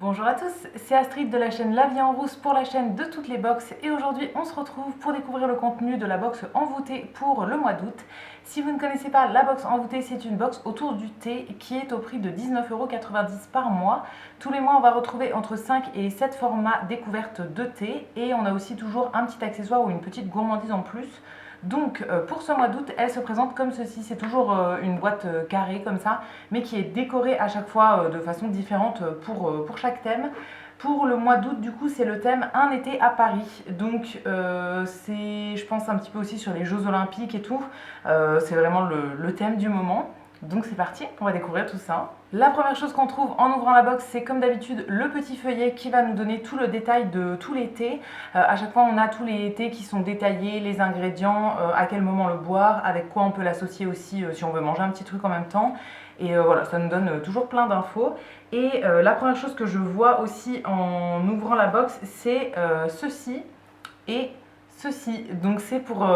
Bonjour à tous, c'est Astrid de la chaîne La Vie en Rousse pour la chaîne de toutes les box et aujourd'hui on se retrouve pour découvrir le contenu de la box envoûtée pour le mois d'août. Si vous ne connaissez pas la box envoûtée, c'est une box autour du thé qui est au prix de 19,90 € par mois. Tous les mois on va retrouver entre 5 et 7 formats découvertes de thé et on a aussi toujours un petit accessoire ou une petite gourmandise en plus. Donc pour ce mois d'août, elle se présente comme ceci, c'est toujours une boîte carrée comme ça, mais qui est décorée à chaque fois de façon différente pour chaque thème. Pour le mois d'août, du coup, c'est le thème Un été à Paris. Donc c'est, je pense, un petit peu aussi sur les Jeux Olympiques et tout. C'est vraiment le thème du moment. Donc c'est parti, on va découvrir tout ça. La première chose qu'on trouve en ouvrant la box, c'est comme d'habitude le petit feuillet qui va nous donner tout le détail de tous les thés. À chaque fois, on a tous les thés qui sont détaillés, les ingrédients, à quel moment le boire, avec quoi on peut l'associer aussi si on veut manger un petit truc en même temps. Et voilà, ça nous donne toujours plein d'infos. Et la première chose que je vois aussi en ouvrant la box, c'est ceci et ceci. Donc c'est pour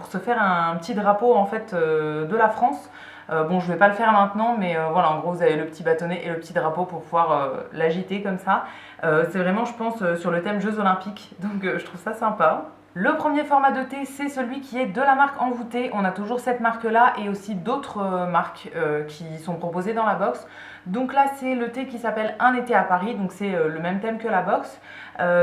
se faire un petit drapeau en fait de la France. Bon, je vais pas le faire maintenant, mais voilà, en gros, vous avez le petit bâtonnet et le petit drapeau pour pouvoir l'agiter comme ça. C'est vraiment, je pense, sur le thème Jeux Olympiques, donc je trouve ça sympa. Le premier format de thé, c'est celui qui est de la marque Envoûtée. On a toujours cette marque-là et aussi d'autres marques qui sont proposées dans la box. Donc là, c'est le thé qui s'appelle Un été à Paris, donc c'est le même thème que la box.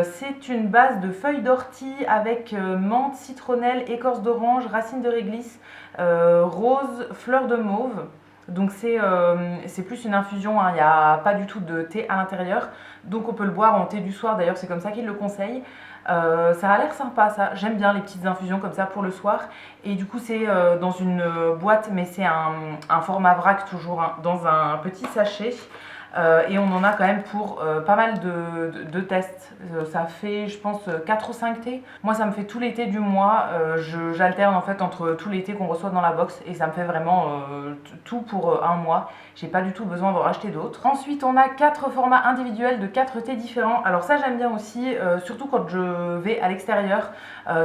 C'est une base de feuilles d'ortie avec menthe, citronnelle, écorce d'orange, racines de réglisse, rose, fleur de mauve. Donc c'est plus une infusion, hein. Il n'y a pas du tout de thé à l'intérieur. Donc on peut le boire en thé du soir, d'ailleurs c'est comme ça qu'il le conseille. Ça a l'air sympa ça, j'aime bien les petites infusions comme ça pour le soir. Et du coup c'est dans une boîte, mais c'est un format vrac toujours, hein, dans un petit sachet. Et on en a quand même pour pas mal de tests. Ça fait, je pense, 4 ou 5 thés. Moi, ça me fait tout l'été du mois. J'alterne en fait entre tous les thés qu'on reçoit dans la box et ça me fait vraiment tout pour un mois. J'ai pas du tout besoin d'en racheter d'autres. Ensuite, on a 4 formats individuels de 4 thés différents. Alors ça, j'aime bien aussi, surtout quand je vais à l'extérieur.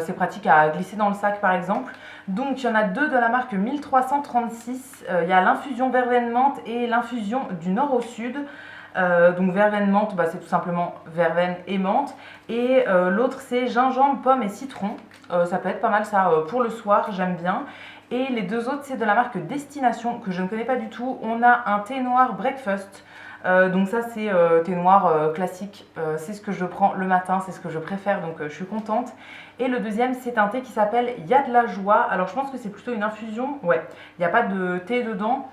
C'est pratique à glisser dans le sac, par exemple. Donc, il y en a 2 de la marque 1336. Il y a l'infusion verveine menthe et l'infusion du nord au sud. Donc verveine menthe, bah, c'est tout simplement verveine et menthe. Et l'autre c'est gingembre, pomme et citron. Ça peut être pas mal ça pour le soir, j'aime bien. Et les 2 autres c'est de la marque Destination que je ne connais pas du tout. On a un thé noir breakfast. Donc ça c'est thé noir classique, c'est ce que je prends le matin, c'est ce que je préfère, donc je suis contente. Et le deuxième c'est un thé qui s'appelle Y'a de la joie. Alors je pense que c'est plutôt une infusion, ouais, il n'y a pas de thé dedans.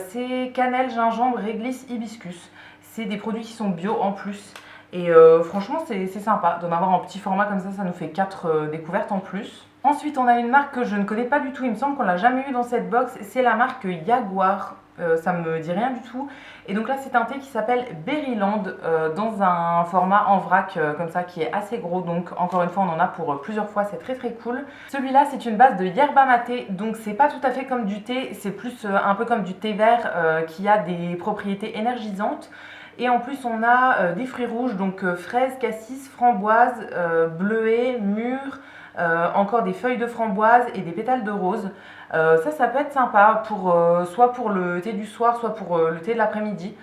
C'est cannelle, gingembre, réglisse, hibiscus. C'est des produits qui sont bio en plus. Et franchement c'est sympa d'en avoir en petit format comme ça nous fait 4 découvertes en plus. Ensuite on a une marque que je ne connais pas du tout, il me semble qu'on l'a jamais eu dans cette box, c'est la marque Jaguar. Ça me dit rien du tout. Et donc là c'est un thé qui s'appelle Berryland dans un format en vrac comme ça qui est assez gros. Donc encore une fois on en a pour plusieurs fois, c'est très très cool. Celui-là c'est une base de yerba maté, donc c'est pas tout à fait comme du thé, c'est plus un peu comme du thé vert qui a des propriétés énergisantes. Et en plus on a des fruits rouges, donc fraises, cassis, framboises, bleuets, mûres, encore des feuilles de framboise et des pétales de rose. Ça peut être sympa pour, soit pour le thé du soir, soit pour le thé de l'après-midi.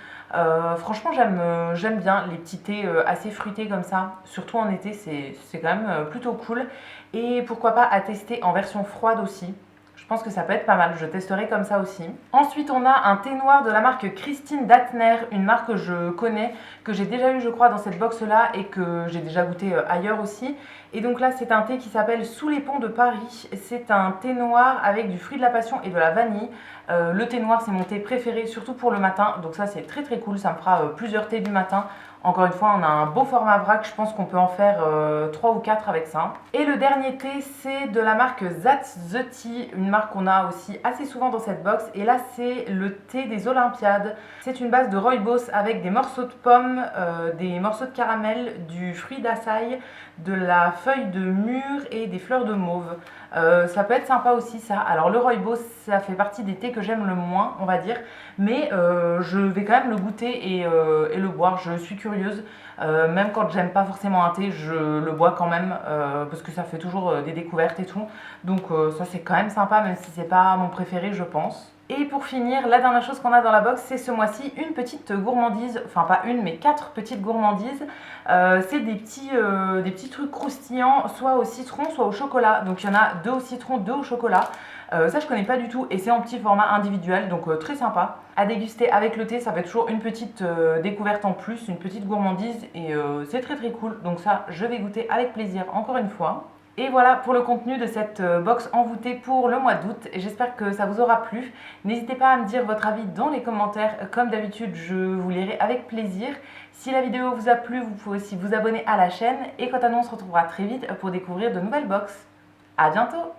Franchement j'aime bien les petits thés assez fruités comme ça, surtout en été c'est quand même plutôt cool. Et pourquoi pas à tester en version froide aussi. Je pense que ça peut être pas mal, je testerai comme ça aussi. Ensuite, on a un thé noir de la marque Christine Datner, une marque que je connais, que j'ai déjà eu je crois dans cette box-là et que j'ai déjà goûté ailleurs aussi. Et donc là, c'est un thé qui s'appelle Sous les ponts de Paris. C'est un thé noir avec du fruit de la passion et de la vanille. Le thé noir, c'est mon thé préféré, surtout pour le matin. Donc ça, c'est très très cool, ça me fera plusieurs thés du matin. Encore une fois, on a un beau format vrac, je pense qu'on peut en faire 3 ou 4 avec ça. Et le dernier thé, c'est de la marque That's the Tea, une marque qu'on a aussi assez souvent dans cette box. Et là, c'est le thé des Olympiades. C'est une base de rooibos avec des morceaux de pommes, des morceaux de caramel, du fruit d'açaï, de la feuille de mûre et des fleurs de mauve. Ça peut être sympa aussi ça. Alors le rooibos, ça fait partie des thés que j'aime le moins, on va dire. Mais je vais quand même le goûter et le boire. Je suis curieuse. Même quand j'aime pas forcément un thé, je le bois quand même parce que ça fait toujours des découvertes et tout. Donc ça c'est quand même sympa, même si c'est pas mon préféré, je pense. Et pour finir, la dernière chose qu'on a dans la box, c'est ce mois-ci une petite gourmandise, enfin pas une, mais 4 petites gourmandises. C'est des petits trucs croustillants, soit au citron, soit au chocolat. Donc il y en a 2 au citron, 2 au chocolat. Ça je connais pas du tout et c'est en petit format individuel, donc très sympa. À déguster avec le thé, ça fait toujours une petite découverte en plus, une petite gourmandise et c'est très très cool. Donc ça, je vais goûter avec plaisir encore une fois. Et voilà pour le contenu de cette box envoûtée pour le mois d'août. J'espère que ça vous aura plu. N'hésitez pas à me dire votre avis dans les commentaires. Comme d'habitude, je vous lirai avec plaisir. Si la vidéo vous a plu, vous pouvez aussi vous abonner à la chaîne. Et quant à nous, on se retrouvera très vite pour découvrir de nouvelles box. À bientôt!